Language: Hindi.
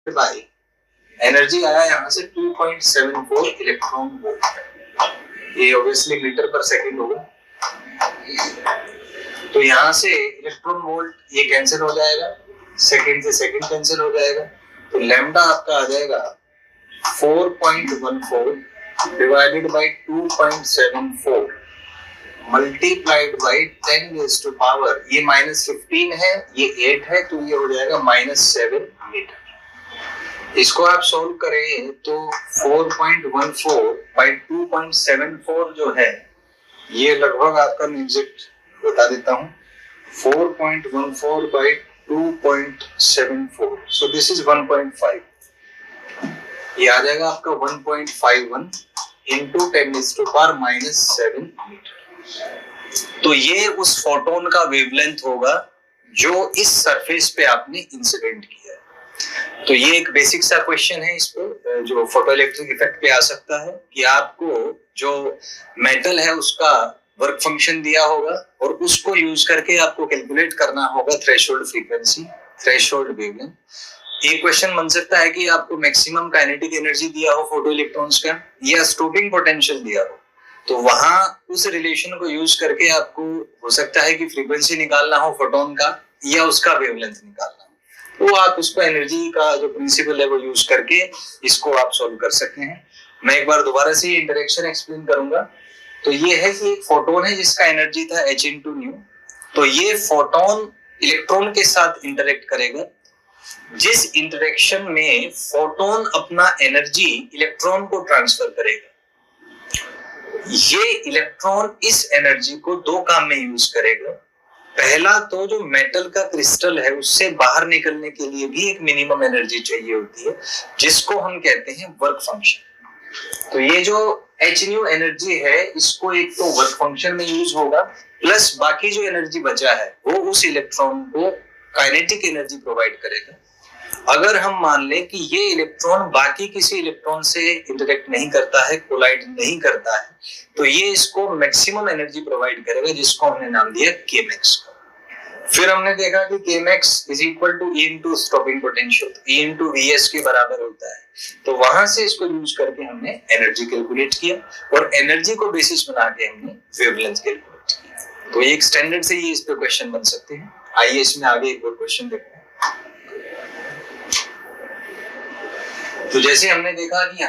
बाई एनर्जी आया यहाँ से 2.74 इलेक्ट्रॉन वोल्ट। ये ऑब्वियसली मीटर पर सेकंड होगा, तो यहाँ से इलेक्ट्रॉन वोल्ट ये कैंसिल हो जाएगा, सेकंड से सेकंड कैंसिल हो जाएगा, तो लैम्डा आपका आ जाएगा 4.14 divided by 2.74 multiplied by 10 raise to power, ये -15 है, ये 8 है, तो ये हो जाएगा -7 मीटर। इसको आप सोल्व करें तो 4.14 बाय 2.74 जो है ये लगभग आपका एग्जैक्ट बता देता हूं, 4.14 बाय 2.74, सो दिस इज 1.5, ये आ जाएगा आपका 1.51 into 10 raise to power -7 metre. तो ये उस फोटोन का वेवलेंथ होगा जो इस सरफेस पे आपने इंसिडेंट किया है। तो ये एक बेसिक सा क्वेश्चन है, इस पे जो फोटो इलेक्ट्रिक इफेक्ट पे आ सकता है कि आपको जो मेटल है उसका वर्क फंक्शन दिया होगा और उसको यूज करके आपको कैलकुलेट करना होगा थ्रेशोल्ड फ्रीक्वेंसी, थ्रेशोल्ड वेवलेंथ। एक क्वेश्चन बन सकता है कि आपको मैक्सिमम काइनेटिक एनर्जी दिया हो फोटो इलेक्ट्रॉन्स का या स्टॉपिंग पोटेंशियल दिया हो, तो वहां उस रिलेशन को यूज करके आपको हो सकता है कि फ्रीक्वेंसी निकालना हो फोटोन का या उसका वेवलेंथ निकालना हो, तो आप उसको एनर्जी का जो प्रिंसिपल है वो यूज करके इसको आप सॉल्व कर सकते हैं। मैं एक बार दोबारा से इंटरेक्शन एक्सप्लेन करूंगा। तो ये है कि एक फोटोन है जिसका एनर्जी था h into न्यू, तो ये फोटोन इलेक्ट्रॉन के साथ इंटरेक्ट करेगा, जिस इंटरेक्शन में फोटोन अपना एनर्जी इलेक्ट्रॉन को ट्रांसफर करेगा। ये इलेक्ट्रॉन इस एनर्जी को दो काम में यूज करेगा। पहला तो जो मेटल का क्रिस्टल है उससे बाहर निकलने के लिए भी एक मिनिमम एनर्जी चाहिए होती है, जिसको हम कहते हैं वर्क फंक्शन। तो ये जो h न्यू एनर्जी है इसको एक तो वर्क फंक्शन में यूज होगा, प्लस बाकी जो एनर्जी बचा है वो उस इलेक्ट्रॉन को काइनेटिक एनर्जी प्रोवाइड करेगा। अगर हम मान लें कि ये इलेक्ट्रॉन बाकी किसी इलेक्ट्रॉन से इंटरेक्ट नहीं करता है, कोलाइड नहीं करता है, तो ये इसको मैक्सिमम एनर्जी प्रोवाइड करेगा, जिसको हमने नाम दिया kmax। फिर हमने देखा कि kmax is equal to E into stopping potential, E into Vs के बराबर होता है। तो वहां से इसको यूज करके हमने एनर्जी कैलकुलेट किया और एनर्जी को बेसिस बना के हमने वेवलेंथ कैलकुलेट किया। तो एक स्टैंडर्ड से ये इस पे क्वेश्चन बन सकते हैं। आइए इसमें आगे एक और क्वेश्चन देखते हैं। तो जैसे हमने देखा कि